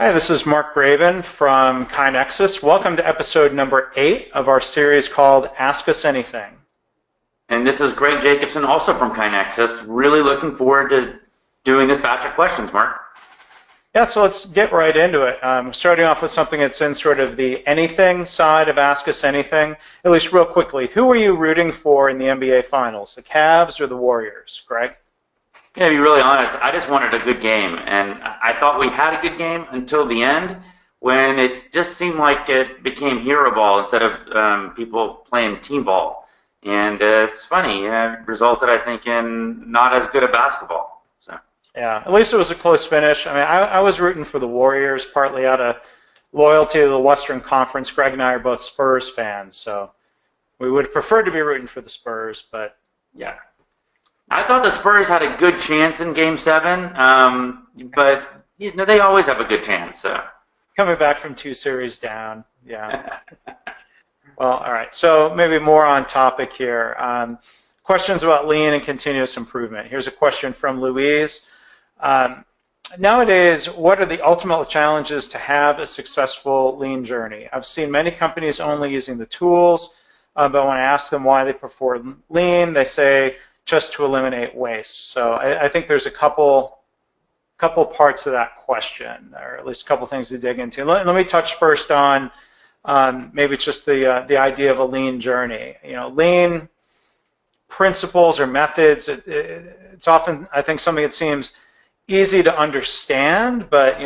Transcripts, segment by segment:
Hi, this is Mark Graban from KaiNexus. Welcome to episode number 8 of our series called Ask Us Anything. And this is Greg Jacobson, also from KaiNexus. Really looking forward to doing this batch of questions, Mark. Yeah, so let's get right into it. Starting off with something that's in sort of the anything side of Ask Us Anything. At least real quickly, who are you rooting for in the NBA Finals, the Cavs or the Warriors, Greg? Yeah, to be really honest, I just wanted a good game, and I thought we had a good game until the end, when it just seemed like it became hero ball instead of people playing team ball. And it's funny, it resulted, I think, in not as good a basketball. So. Yeah, at least it was a close finish. I mean, I was rooting for the Warriors, partly out of loyalty to the Western Conference. Greg and I are both Spurs fans, so we would have preferred to be rooting for the Spurs, but yeah. I thought the Spurs had a good chance in Game 7, but they always have a good chance. So. Coming back from 2 series down, yeah. Well, all right, so maybe more on topic here. Questions about lean and continuous improvement. Here's a question from Louise. Nowadays, what are the ultimate challenges to have a successful lean journey? I've seen many companies only using the tools, but when I ask them why they prefer lean, they say just to eliminate waste. So I think there's a couple parts of that question, or at least a couple things to dig into. Let me touch first on maybe just the idea of a lean journey. Lean principles or methods. It's often, I think, something that seems easy to understand, but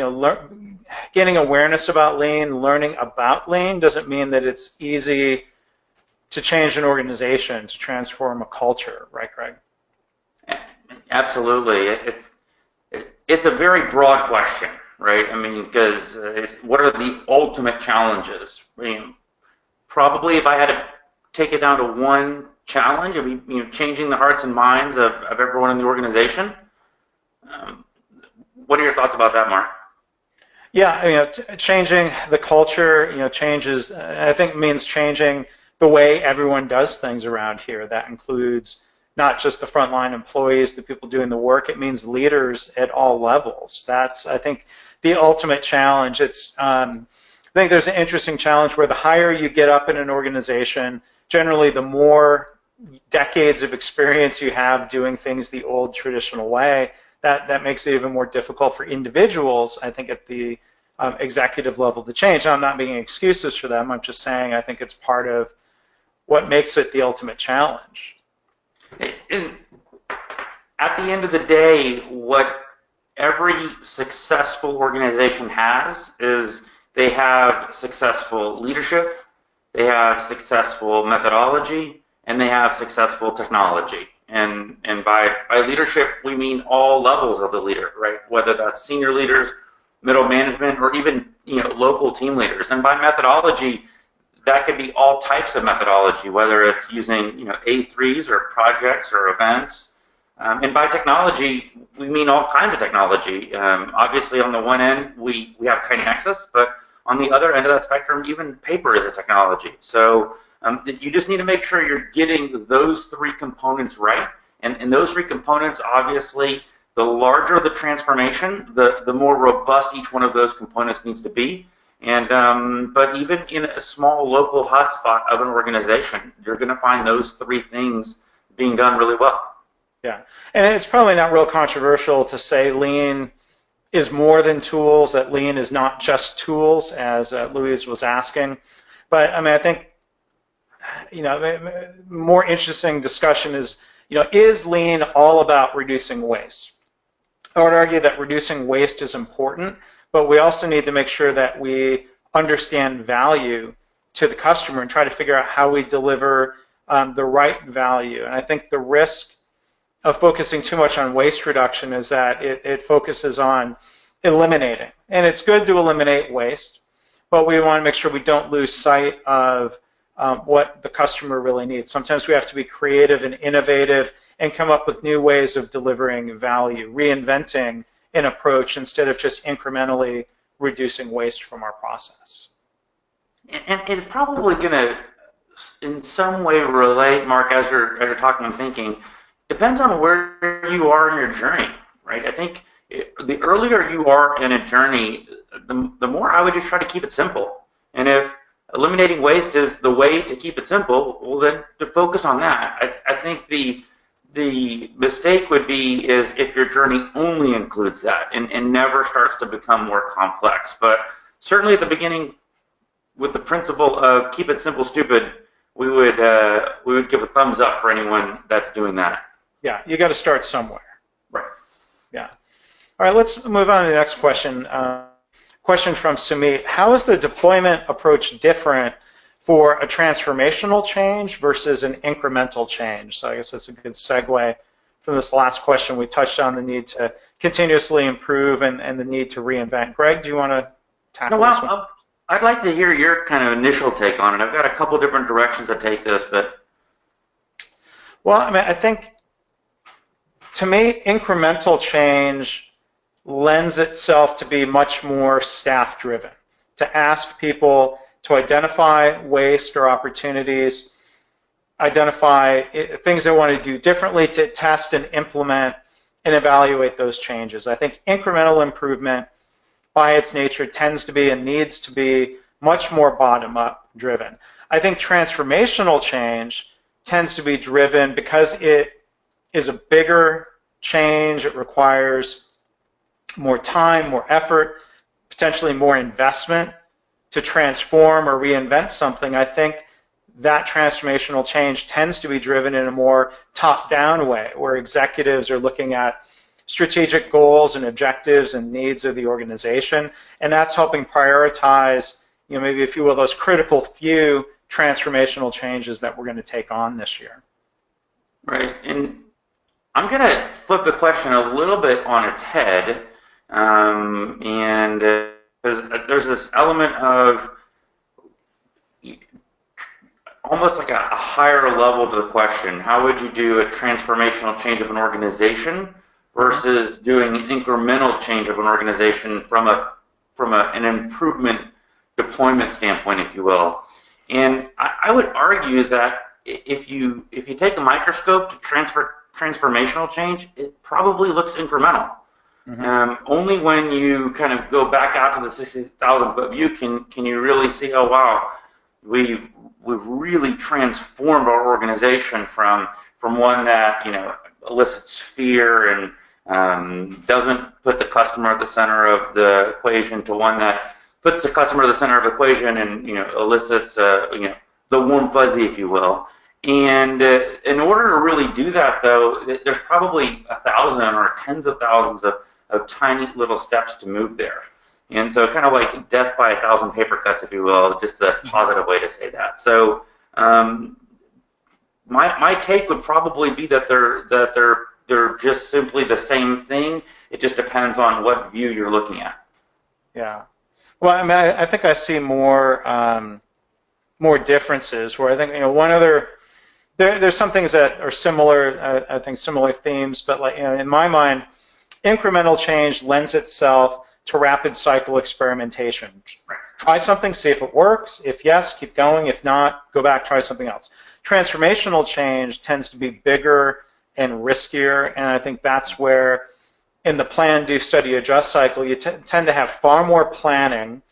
getting awareness about lean, learning about lean, doesn't mean that it's easy to change an organization, to transform a culture, right, Greg? Absolutely. It's a very broad question, right? I mean, because what are the ultimate challenges? I mean, probably if I had to take it down to one challenge, it would be changing the hearts and minds of everyone in the organization. What are your thoughts about that, Mark? Yeah, changing the culture, changes, I think means changing the way everyone does things around here. That includes not just the frontline employees, the people doing the work. It means leaders at all levels. That's, I think, the ultimate challenge. I think there's an interesting challenge where the higher you get up in an organization, generally the more decades of experience you have doing things the old traditional way, that makes it even more difficult for individuals, I think, at the executive level to change. Now, I'm not making excuses for them. I'm just saying I think it's part of what makes it the ultimate challenge. And at the end of the day, what every successful organization has is they have successful leadership, they have successful methodology, and they have successful technology. And by leadership, we mean all levels of the leader, right? Whether that's senior leaders, middle management, or even local team leaders. And by methodology, that could be all types of methodology, whether it's using A3s or projects or events. And by technology, we mean all kinds of technology. Obviously, on the one end, we have KaiNexus, but on the other end of that spectrum, even paper is a technology. So you just need to make sure you're getting those 3 components right. And those 3 components, obviously, the larger the transformation, the more robust each one of those components needs to be. And but even in a small local hotspot of an organization, you're going to find those 3 things being done really well. Yeah, and it's probably not real controversial to say lean is more than tools, that lean is not just tools, as Louise was asking. But I mean, I think more interesting discussion is lean all about reducing waste? I would argue that reducing waste is important, but we also need to make sure that we understand value to the customer and try to figure out how we deliver the right value. And I think the risk of focusing too much on waste reduction is that it focuses on eliminating. And it's good to eliminate waste, but we want to make sure we don't lose sight of what the customer really needs. Sometimes we have to be creative and innovative and come up with new ways of delivering value, reinventing an approach instead of just incrementally reducing waste from our process. And it's probably going to, in some way, relate, Mark, as you're talking and thinking, depends on where you are in your journey, right? I think the earlier you are in a journey, the more I would just try to keep it simple. And if eliminating waste is the way to keep it simple, well, then to focus on that. I think the mistake would be is if your journey only includes that and never starts to become more complex. But certainly at the beginning, with the principle of keep it simple, stupid, we would give a thumbs up for anyone that's doing that. Yeah, you got to start somewhere. Right. Yeah. All right, let's move on to the next question. Question from Sumit. How is the deployment approach different for a transformational change versus an incremental change? So I guess that's a good segue from this last question. We touched on the need to continuously improve and the need to reinvent. Greg, do you want to tackle this one? I'd like to hear your kind of initial take on it. I've got a couple different directions to take this, but... Well, I mean, I think, to me, incremental change lends itself to be much more staff-driven, to ask people to identify waste or opportunities, identify things they want to do differently, to test and implement and evaluate those changes. I think incremental improvement, by its nature, tends to be and needs to be much more bottom-up driven. I think transformational change tends to be driven because it is a bigger change. It requires more time, more effort, potentially more investment to transform or reinvent something. I think that transformational change tends to be driven in a more top-down way, where executives are looking at strategic goals and objectives and needs of the organization, and that's helping prioritize, maybe if you will, those critical few transformational changes that we're going to take on this year. Right, and I'm going to flip the question a little bit on its head, and there's this element of almost like a higher level to the question. How would you do a transformational change of an organization versus doing an incremental change of an organization from an improvement deployment standpoint, if you will? And I would argue that if you take a microscope to transformational change, it probably looks incremental. Only when you kind of go back out to the 60,000 foot view can you really see, oh wow, we've really transformed our organization from one that elicits fear and doesn't put the customer at the center of the equation to one that puts the customer at the center of the equation and elicits the warm fuzzy, if you will. And in order to really do that, though, there's probably 1,000 or tens of thousands of tiny little steps to move there. And so kind of like death by 1,000 paper cuts, if you will, just the positive way to say that. So my take would probably be that they're just simply the same thing. It just depends on what view you're looking at. Yeah. Well, I mean, I think I see more differences. Where I think one other there's some things that are similar. I think similar themes, but like in my mind, incremental change lends itself to rapid cycle experimentation. Try something, see if it works. If yes, keep going. If not, go back, try something else. Transformational change tends to be bigger and riskier, and I think that's where in the plan, do, study, adjust cycle, you tend to have far more planning,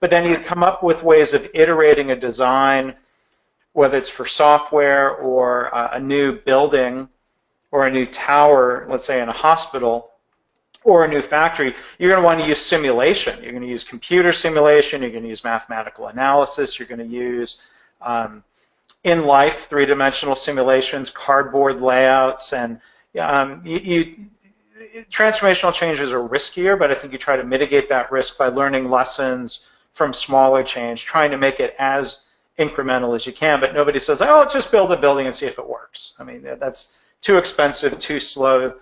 but then you come up with ways of iterating a design, whether it's for software or a new building or a new tower, let's say in a hospital, or a new factory. You're going to want to use simulation. You're going to use computer simulation. You're going to use mathematical analysis. You're going to use in-life three-dimensional simulations, cardboard layouts, and transformational changes are riskier, but I think you try to mitigate that risk by learning lessons from smaller change, trying to make it as incremental as you can, but nobody says, oh, just build a building and see if it works. I mean, that's too expensive, too slow,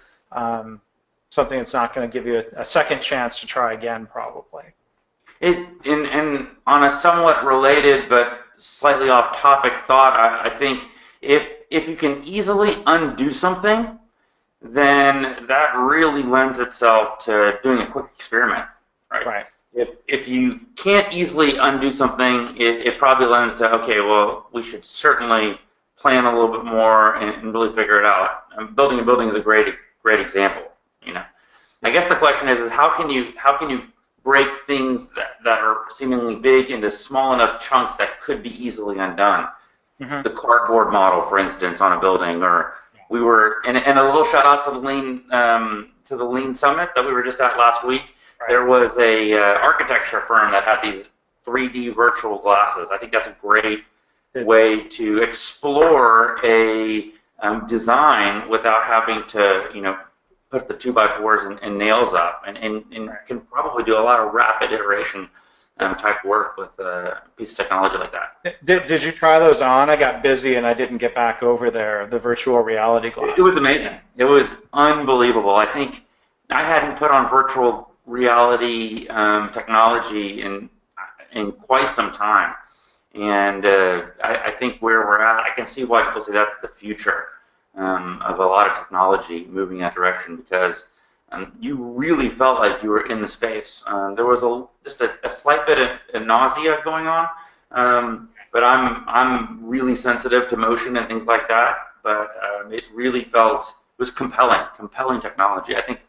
something that's not going to give you a second chance to try again, probably. And on a somewhat related but slightly off-topic thought, I think if you can easily undo something, then that really lends itself to doing a quick experiment, right? Right. If you can't easily undo something, it probably lends to, okay, well, we should certainly plan a little bit more and really figure it out. Building a building is a great example, I guess the question is how can you break things that are seemingly big into small enough chunks that could be easily undone? Mm-hmm. The cardboard model, for instance, on a building, or we were, and a little shout out to the Lean Summit that we were just at last week. Right. There was a architecture firm that had these 3D virtual glasses. I think that's a great way to explore a design without having to, put the 2x4s and nails up, and can probably do a lot of rapid iteration type work with a piece of technology like that. Did you try those on? I got busy and I didn't get back over there, the virtual reality glasses. It was amazing. It was unbelievable. I think I hadn't put on virtual reality technology in quite some time. And I think where we're at, I can see why people say that's the future of a lot of technology moving that direction, because you really felt like you were in the space. There was just a slight bit of nausea going on, but I'm really sensitive to motion and things like that. But it really it was compelling technology. I think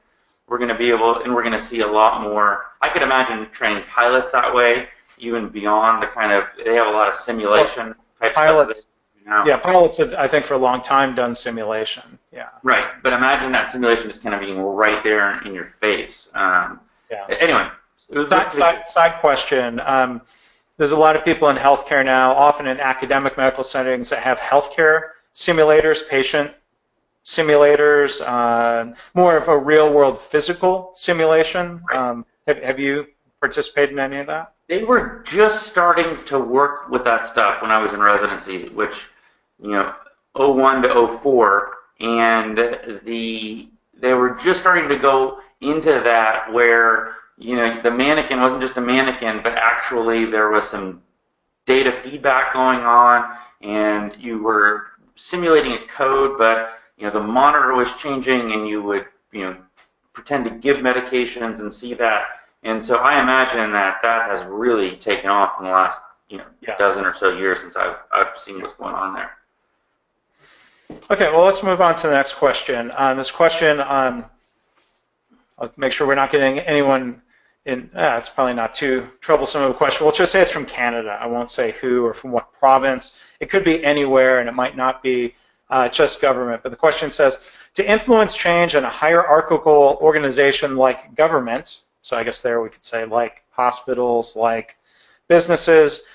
we're going to be able, and we're going to see a lot more. I could imagine training pilots that way, even beyond the kind of, they have a lot of simulation type pilots, stuff. Yeah, pilots have, I think, for a long time done simulation. Yeah. Right, but imagine that simulation just kind of being right there in your face. Yeah. Anyway, it was side question. There's a lot of people in healthcare now, often in academic medical settings, that have healthcare simulators, patient simulators, more of a real-world physical simulation. Right. Have you participated in any of that? They were just starting to work with that stuff when I was in residency, which, 01 to 04, and they were just starting to go into that where, the mannequin wasn't just a mannequin, but actually there was some data feedback going on, and you were simulating a code, but, the monitor was changing, and you would, pretend to give medications and see that. And so I imagine that has really taken off in the last, dozen or so years since I've seen what's going on there. Okay, well, let's move on to the next question. This question, I'll make sure we're not getting anyone in, it's probably not too troublesome of a question. We'll just say it's from Canada. I won't say who or from what province. It could be anywhere, and it might not be just government. But the question says, to influence change in a hierarchical organization like government, so I guess there we could say like hospitals, like businesses.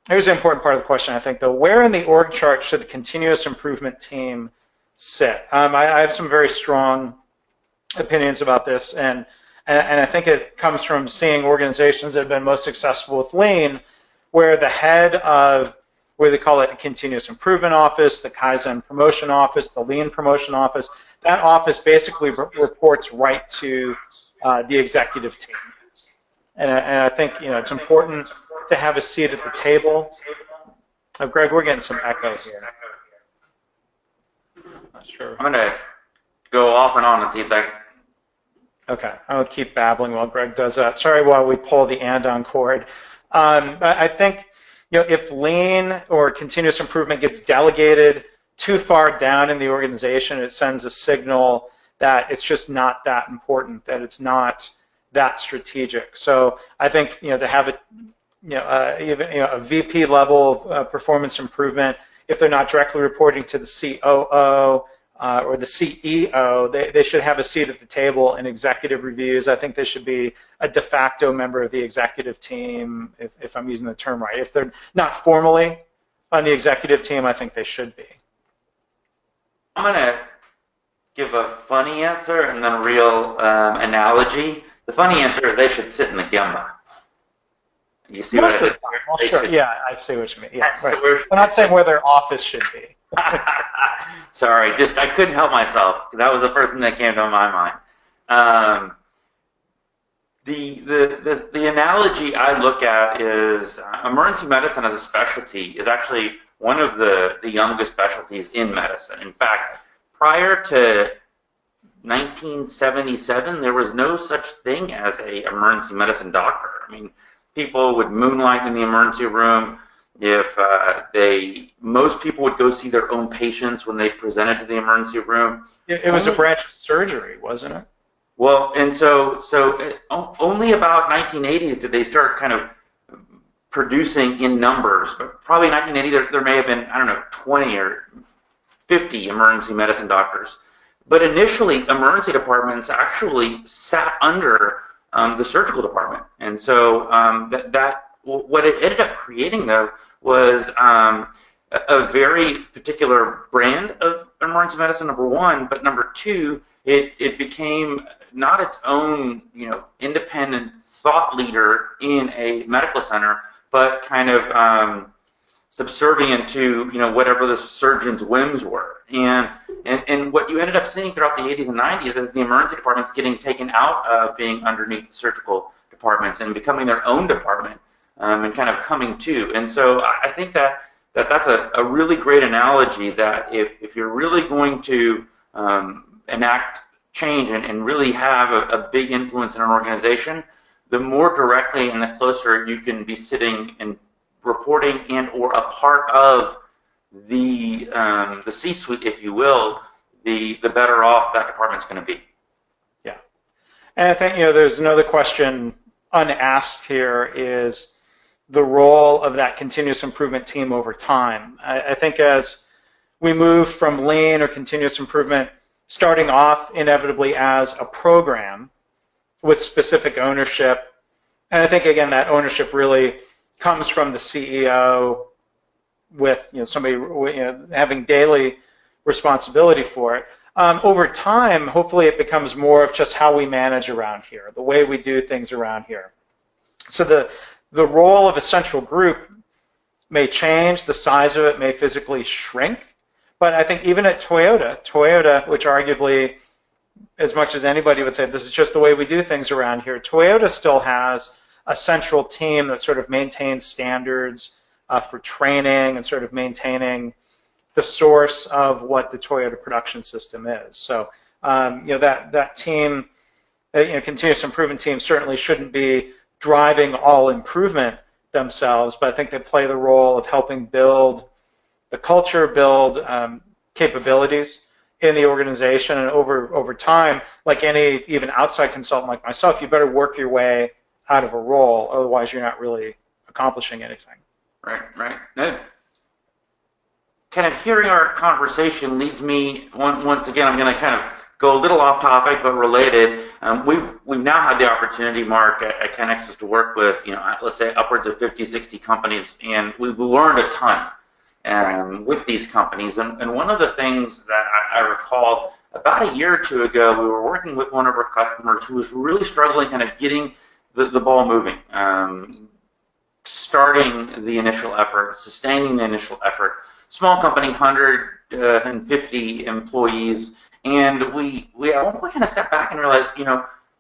Here's the important part of the question, I think, though. Where in the org chart should the continuous improvement team sit? I have some very strong opinions about this, and I think it comes from seeing organizations that have been most successful with Lean, where the head of, where they call it a continuous improvement office, the Kaizen promotion office, the Lean promotion office, that office basically reports right to the executive team. And I think, it's important to have a seat at the table. Oh, Greg, we're getting some echo here. Not sure. I'm going to go off and on and see if that... Okay, I'll keep babbling while Greg does that. Sorry while we pull the and-on cord. I think, if Lean or continuous improvement gets delegated too far down in the organization, it sends a signal that it's just not that important, that it's not that strategic. So I think, to have a VP level of performance improvement, if they're not directly reporting to the COO or the CEO, they should have a seat at the table in executive reviews. I think they should be a de facto member of the executive team, if I'm using the term right. If they're not formally on the executive team, I think they should be. I'm going to give a funny answer and then a real analogy. The funny answer is they should sit in the Gemba. You see what I mean? Well, sure. Yeah, I see what you mean. Yeah, so right. I'm not saying where their office should be. Sorry, I couldn't help myself. That was the first thing that came to my mind. The analogy I look at is emergency medicine as a specialty is actually one of the youngest specialties in medicine. In fact, prior to 1977, there was no such thing as a emergency medicine doctor. I mean, people would moonlight in the emergency room. If most people would go see their own patients when they presented to the emergency room. It was a branch of surgery, wasn't it? Well, and only about 1980s did they start kind of producing in numbers. But probably 1980 there may have been, I don't know, 20 or 50 emergency medicine doctors. But initially, emergency departments actually sat under the surgical department, and so what it ended up creating though was a very particular brand of emergency medicine, number one, but number two, it became not its own, independent thought leader in a medical center, but kind of subservient to, whatever the surgeon's whims were. And what you ended up seeing throughout the 80s and 90s is the emergency departments getting taken out of being underneath the surgical departments and becoming their own department, and kind of coming to. And so I think that's a really great analogy, that if you're really going to enact change and really have a big influence in an organization, the more directly and the closer you can be sitting and reporting and or a part of the C-suite, if you will, the better off that department's going to be. Yeah. And I think, there's another question unasked here, is the role of that continuous improvement team over time. I think as we move from lean or continuous improvement, starting off inevitably as a program with specific ownership, and I think, again, that ownership really comes from the CEO with somebody having daily responsibility for it. Over time, hopefully it becomes more of just how we manage around here, the way we do things around here. So the role of a central group may change, the size of it may physically shrink, but I think even at Toyota, which arguably, as much as anybody would say this is just the way we do things around here, Toyota still has a central team that sort of maintains standards for training and sort of maintaining the source of what the Toyota production system is. So that team, continuous improvement team, certainly shouldn't be driving all improvement themselves, but I think they play the role of helping build the culture, build capabilities in the organization, and over time, like any even outside consultant like myself, you better work your way out of a role, otherwise you're not really accomplishing anything. Right. No. Kind of hearing our conversation leads me, once again, I'm going to kind of go a little off topic but related. We've now had the opportunity, Mark, at KaiNexus to work with, let's say upwards of 50, 60 companies, and we've learned a ton with these companies. And one of the things that I recall about a year or two ago, we were working with one of our customers who was really struggling kind of getting the ball moving, starting the initial effort, sustaining the initial effort. Small company, 150 employees, and we at one point kind of stepped back and realized,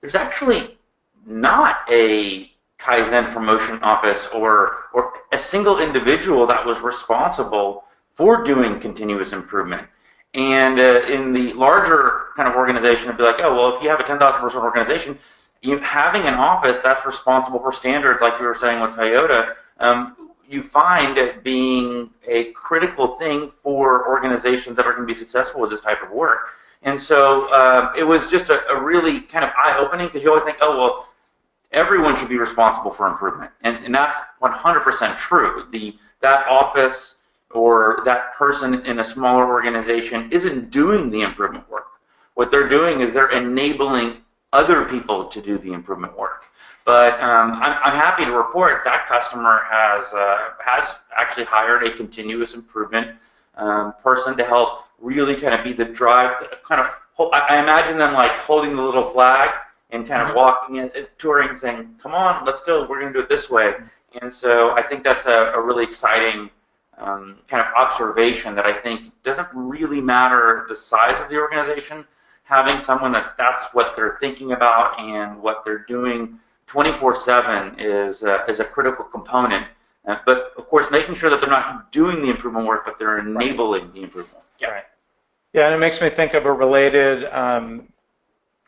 there's actually not a Kaizen promotion office or a single individual that was responsible for doing continuous improvement. And in the larger kind of organization, it'd be like, oh, well, if you have a 10,000 person organization, having an office that's responsible for standards, like you were saying with Toyota, you find it being a critical thing for organizations that are going to be successful with this type of work. And so it was just a really kind of eye-opening, because you always think, oh, well, everyone should be responsible for improvement. And that's 100% true. That office or that person in a smaller organization isn't doing the improvement work. What they're doing is they're enabling other people to do the improvement work. But I'm happy to report that customer has actually hired a continuous improvement person to help really kind of be the drive to kind of I imagine them like holding the little flag and kind of walking in, touring, saying, "Come on, let's go. We're going to do it this way." And so I think that's a really exciting kind of observation that I think doesn't really matter the size of the organization. Having someone that's what they're thinking about and what they're doing 24/7 is a critical component. But of course, making sure that they're not doing the improvement work, but they're enabling the improvement. Yeah. Right. Yeah, and it makes me think of a related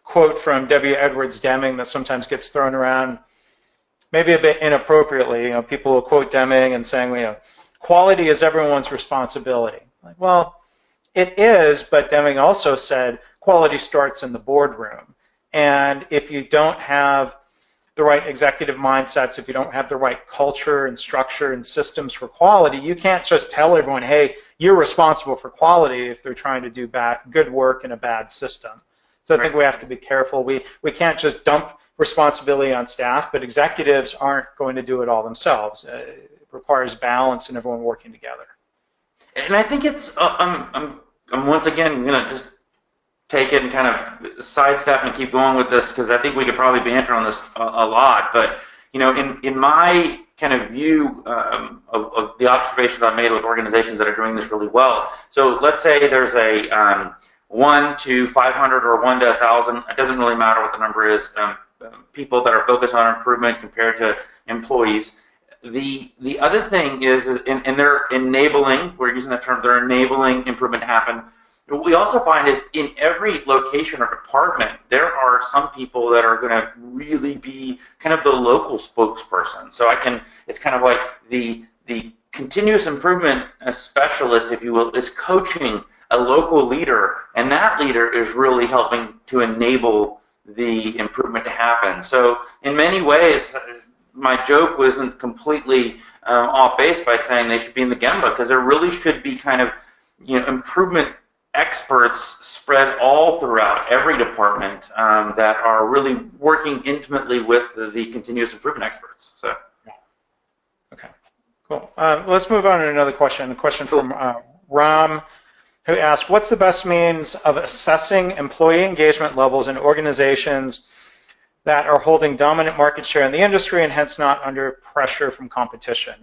quote from W. Edwards Deming that sometimes gets thrown around, maybe a bit inappropriately. People will quote Deming and saying, quality is everyone's responsibility. Like, well, it is, but Deming also said quality starts in the boardroom. And if you don't have the right executive mindsets, if you don't have the right culture and structure and systems for quality, you can't just tell everyone, hey, you're responsible for quality if they're trying to do good work in a bad system. So I think we have to be careful. We can't just dump responsibility on staff, but executives aren't going to do it all themselves. It requires balance and everyone working together. And I think it's, I'm once again going to just take it and kind of sidestep and keep going with this, because I think we could probably banter on this a lot. But, you know, in my kind of view of the observations I've made with organizations that are doing this really well. So let's say there's a 1 to 500 or 1 to 1,000, it doesn't really matter what the number is, people that are focused on improvement compared to employees. The other thing is, and they're enabling, we're using that term, they're enabling improvement to happen. What we also find is in every location or department, there are some people that are going to really be kind of the local spokesperson. So it's kind of like the continuous improvement specialist, if you will, is coaching a local leader, and that leader is really helping to enable the improvement to happen. So in many ways, my joke wasn't completely off base by saying they should be in the Gemba, because there really should be kind of, you know, improvement experts spread all throughout every department that are really working intimately with the continuous improvement experts. So. Okay, cool. Let's move on to another question. A question from Ram, who asked, what's the best means of assessing employee engagement levels in organizations that are holding dominant market share in the industry and hence not under pressure from competition?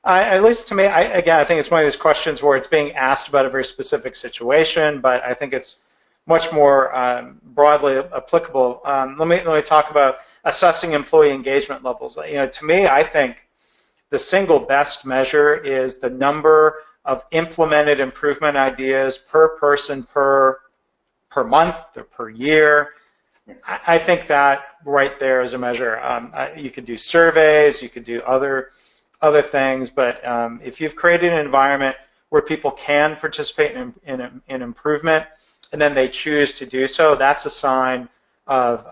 At least to me, again, I think it's one of these questions where it's being asked about a very specific situation, but I think it's much more broadly applicable. Let me talk about assessing employee engagement levels. You know, to me, I think the single best measure is the number of implemented improvement ideas per person per month or per year. I think that right there is a measure. You could do surveys, you could do other things, but if you've created an environment where people can participate in improvement and then they choose to do so, that's a sign of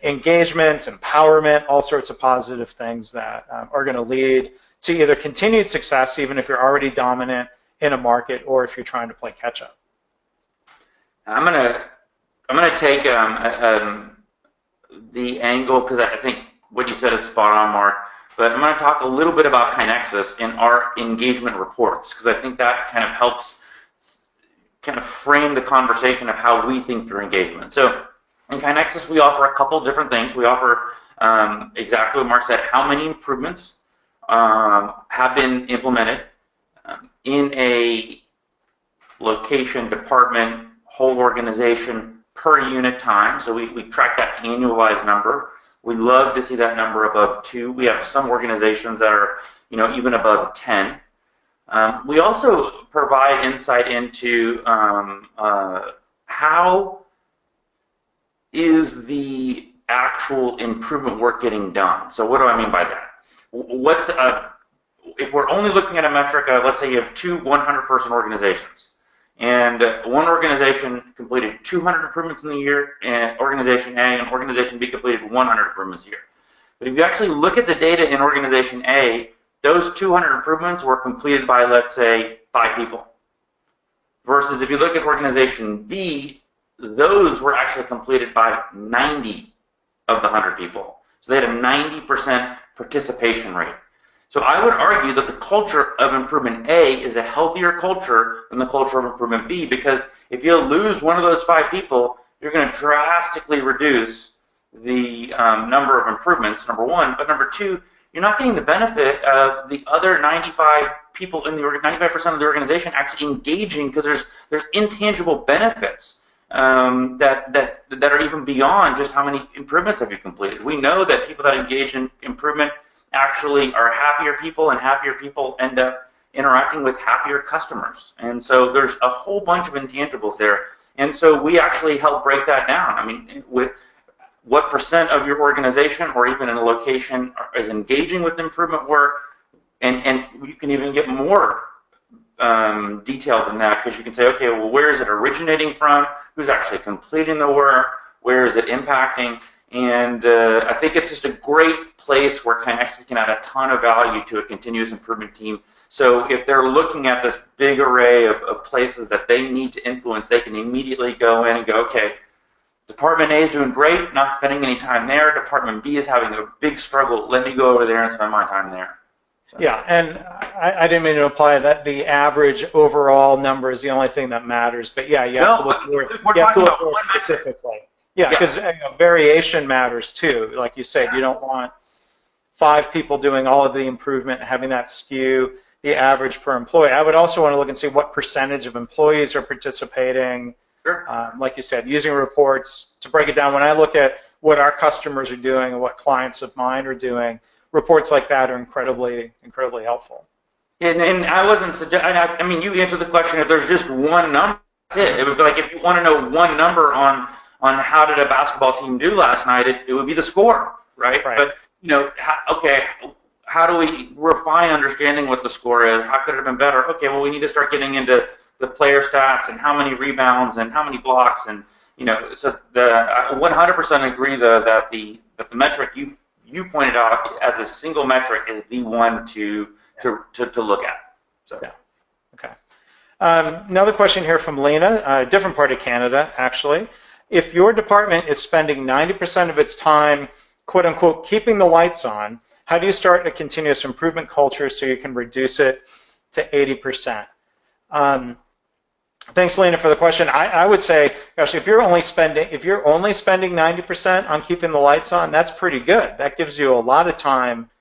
engagement, empowerment, all sorts of positive things that are going to lead to either continued success, even if you're already dominant in a market, or if you're trying to play catch up. I'm gonna take the angle, because I think what you said is spot on, Mark. But I'm going to talk a little bit about KaiNexus in our engagement reports, because I think that kind of helps kind of frame the conversation of how we think through engagement. So in KaiNexus, we offer a couple different things. We offer exactly what Mark said, how many improvements have been implemented in a location, department, whole organization per unit time. So we track that annualized number. We love to see that number above 2. We have some organizations that are, you know, even above 10. We also provide insight into how is the actual improvement work getting done. So what do I mean by that? What's if we're only looking at a metric of, let's say you have 2 100-person organizations, and one organization completed 200 improvements in the year, and organization A and organization B completed 100 improvements a year. But if you actually look at the data in organization A, those 200 improvements were completed by, let's say, 5 people. Versus if you look at organization B, those were actually completed by 90 of the 100 people. So they had a 90% participation rate. So I would argue that the culture of improvement A is a healthier culture than the culture of improvement B, because if you lose one of those 5 people, you're going to drastically reduce the number of improvements, number one. But number two, you're not getting the benefit of the other 95 people in the 95% of the organization actually engaging, because there's intangible benefits that are even beyond just how many improvements have you completed. We know that people that engage in improvement actually are happier people, and happier people end up interacting with happier customers. And so there's a whole bunch of intangibles there. And so we actually help break that down. I mean, with what percent of your organization or even in a location is engaging with improvement work, and you can even get more detailed than that, because you can say, okay, well, where is it originating from? Who's actually completing the work? Where is it impacting? And I think it's just a great place where KaiNexus can add a ton of value to a continuous improvement team. So if they're looking at this big array of places that they need to influence, they can immediately go in and go, okay, Department A is doing great, not spending any time there. Department B is having a big struggle. Let me go over there and spend my time there. So. Yeah, and I didn't mean to imply that the average overall number is the only thing that matters. But yeah, you have to look more specifically. Yeah, because variation matters too. Like you said, you don't want 5 people doing all of the improvement and having that skew the average per employee. I would also want to look and see what percentage of employees are participating. Sure. Like you said, using reports to break it down. When I look at what our customers are doing and what clients of mine are doing, reports like that are incredibly helpful. And I wasn't suggesting, I mean, you answered the question, if there's just one number, that's it. It would be like, if you want to know one number on how did a basketball team do last night, it would be the score, right? But, how do we refine understanding what the score is? How could it have been better? Okay, well, we need to start getting into the player stats and how many rebounds and how many blocks, and so I 100% agree that the metric you pointed out as a single metric is the one to look at. So yeah, okay. Another question here from Lena, a different part of Canada actually. If your department is spending 90% of its time, quote unquote, keeping the lights on, how do you start a continuous improvement culture so you can reduce it to 80%? Thanks, Lena, for the question. I would say, gosh, if you're only spending 90% on keeping the lights on, that's pretty good. That gives you a lot of time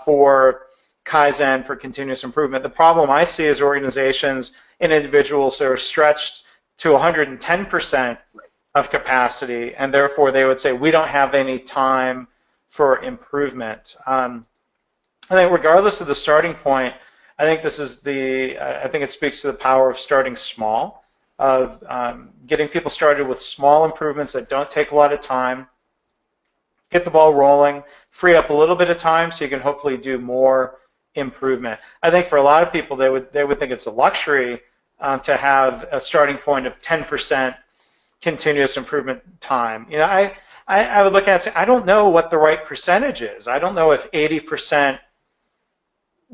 for Kaizen, for continuous improvement. The problem I see is organizations and individuals that are stretched to 110% of capacity, and therefore they would say, we don't have any time for improvement. I think regardless of the starting point, I think it speaks to the power of starting small, of getting people started with small improvements that don't take a lot of time, get the ball rolling, free up a little bit of time so you can hopefully do more improvement. I think for a lot of people, they would think it's a luxury to have a starting point of 10% continuous improvement time. I would look at it and say, I don't know what the right percentage is. I don't know if 80%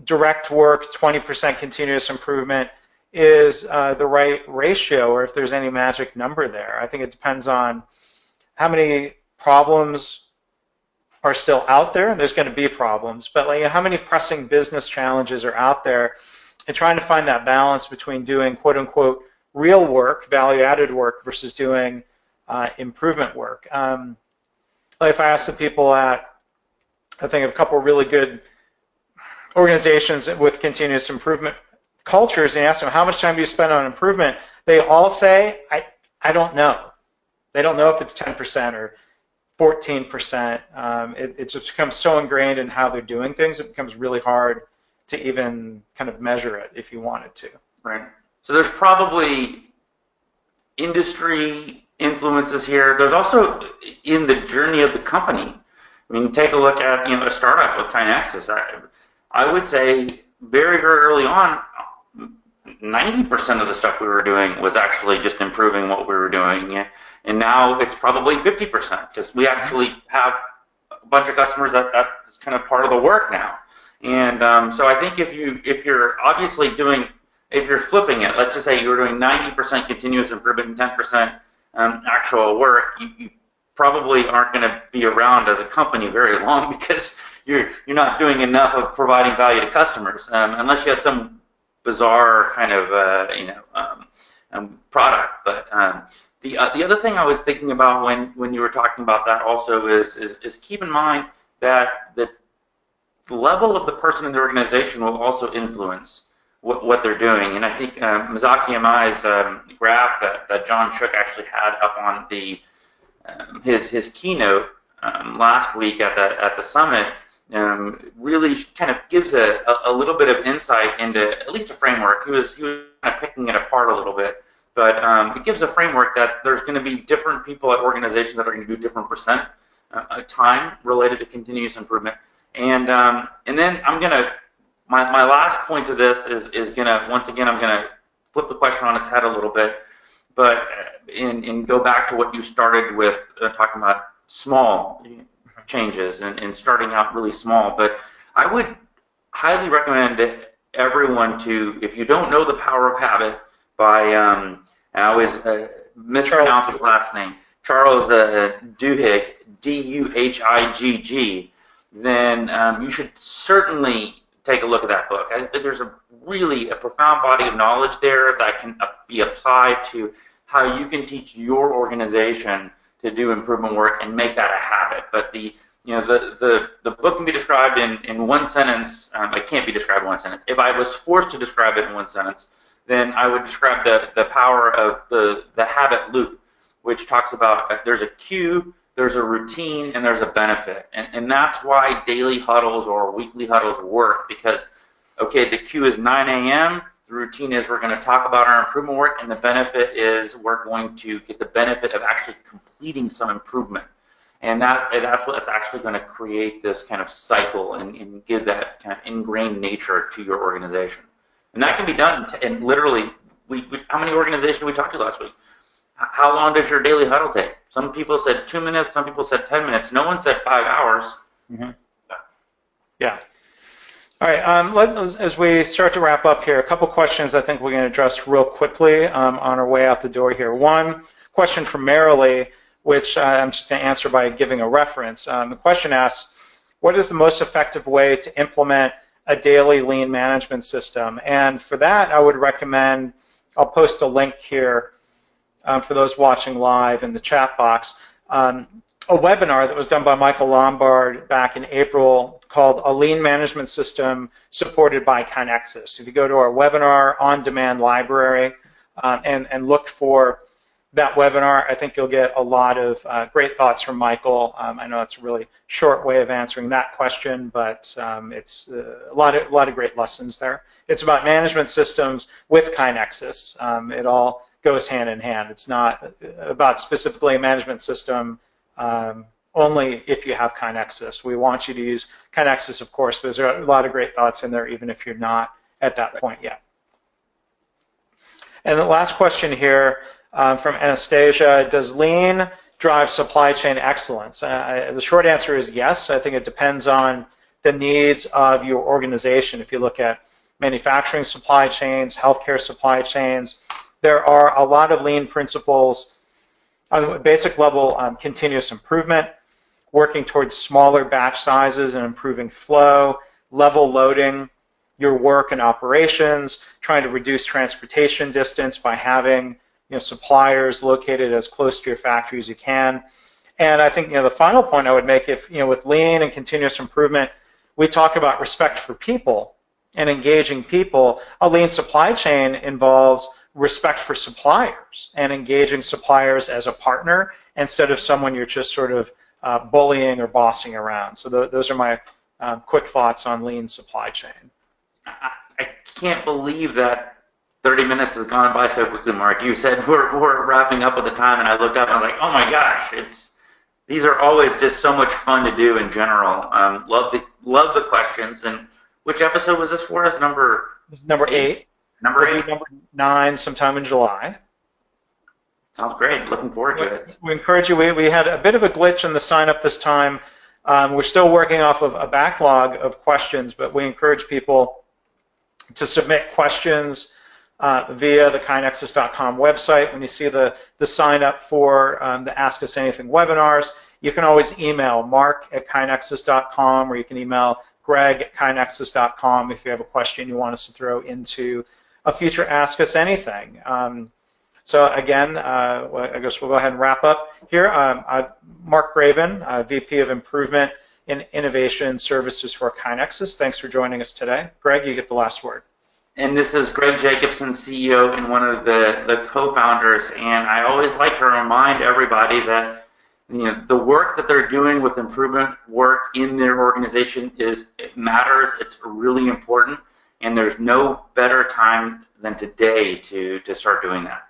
direct work, 20% continuous improvement is the right ratio, or if there's any magic number there. I think it depends on how many problems are still out there. There's going to be problems, but how many pressing business challenges are out there, and trying to find that balance between doing quote unquote real work, value-added work, versus doing improvement work. If I ask the people at, I think, a couple of really good organizations with continuous improvement cultures, and ask them, how much time do you spend on improvement? They all say, I don't know. They don't know if it's 10% or 14%. It just becomes so ingrained in how they're doing things, it becomes really hard to even kind of measure it if you wanted to. Right. So there's probably industry influences here. There's also in the journey of the company. I mean, take a look at a startup with KaiNexus. I would say very, very early on, 90% of the stuff we were doing was actually just improving what we were doing, and now it's probably 50% because we actually have a bunch of customers that's kind of part of the work now. And so I think if you're obviously if you're flipping it, let's just say you were doing 90% continuous improvement and 10% actual work, you probably aren't going to be around as a company very long because you're not doing enough of providing value to customers, unless you had some bizarre kind of product. But the other thing I was thinking about when you were talking about that also is keep in mind that the level of the person in the organization will also influence what they're doing. And I think Mizaki Amai's graph that John Shook actually had up on his keynote last week at the summit really kind of gives a little bit of insight into at least a framework. He was kind of picking it apart a little bit, but it gives a framework that there's going to be different people at organizations that are going to do different percent time related to continuous improvement. And then I'm going to my last point to this is gonna, once again, I'm gonna flip the question on its head a little bit, but and go back to what you started with, talking about small changes and starting out really small. But I would highly recommend everyone to, if you don't know The Power of Habit by, I always mispronounce his last name, Charles Duhigg, D-U-H-I-G-G, then you should certainly take a look at that book. I think there's a profound body of knowledge there that can be applied to how you can teach your organization to do improvement work and make that a habit. But the book can be described in one sentence. It can't be described in one sentence. If I was forced to describe it in one sentence, then I would describe the power of the habit loop, which talks about there's a cue, there's a routine, and there's a benefit. And that's why daily huddles or weekly huddles work, because, okay, the cue is 9 a.m., the routine is we're going to talk about our improvement work, and the benefit is we're going to get the benefit of actually completing some improvement. And that's what's actually going to create this kind of cycle and give that kind of ingrained nature to your organization. And that can be done, and literally, how many organizations did we talk to last week? How long does your daily huddle take? Some people said 2 minutes, some people said 10 minutes. No one said 5 hours. Mm-hmm. Yeah. All right, as we start to wrap up here, a couple questions I think we're going to address real quickly on our way out the door here. One question from Marilee, which I'm just going to answer by giving a reference. The question asks, what is the most effective way to implement a daily lean management system? And for that, I would recommend, I'll post a link here for those watching live in the chat box, a webinar that was done by Michael Lombard back in April called A Lean Management System Supported by KaiNexus. If you go to our webinar on-demand library and look for that webinar, I think you'll get a lot of great thoughts from Michael. I know it's a really short way of answering that question, but it's a lot of great lessons there. It's about management systems with KaiNexus. It all goes hand in hand. It's not about specifically a management system only if you have KaiNexus. We want you to use KaiNexus, of course, but there are a lot of great thoughts in there, even if you're not at that point yet. And the last question here from Anastasia, does lean drive supply chain excellence? The short answer is yes. I think it depends on the needs of your organization. If you look at manufacturing supply chains, healthcare supply chains, there are a lot of lean principles on the basic level, continuous improvement, working towards smaller batch sizes and improving flow, level loading your work and operations, trying to reduce transportation distance by having suppliers located as close to your factory as you can. And I think the final point I would make, if with lean and continuous improvement, we talk about respect for people and engaging people. A lean supply chain involves respect for suppliers and engaging suppliers as a partner instead of someone you're just sort of bullying or bossing around. So those are my quick thoughts on lean supply chain. I can't believe that 30 minutes has gone by so quickly, Mark. You said we're wrapping up at the time, and I looked up and I was like, oh my gosh, these are always just so much fun to do in general. Love the questions. And which episode was this for us? Number 8. Number 8. We'll do number 9 sometime in July. Sounds great. Looking forward to it. We encourage you. We had a bit of a glitch in the sign up this time. We're still working off of a backlog of questions, but we encourage people to submit questions via the KaiNexus.com website. When you see the sign up for the Ask Us Anything webinars, you can always email mark@KaiNexus.com, or you can email greg@KaiNexus.com if you have a question you want us to throw into a future Ask Us Anything. So again, I guess we'll go ahead and wrap up here. Mark Graban, VP of Improvement in Innovation Services for KaiNexus. Thanks for joining us today. Greg, you get the last word. And this is Greg Jacobson, CEO and one of the co-founders. And I always like to remind everybody that the work that they're doing with improvement work in their organization it matters. It's really important. And there's no better time than today to start doing that.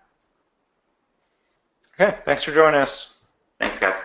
Okay, thanks for joining us. Thanks, guys.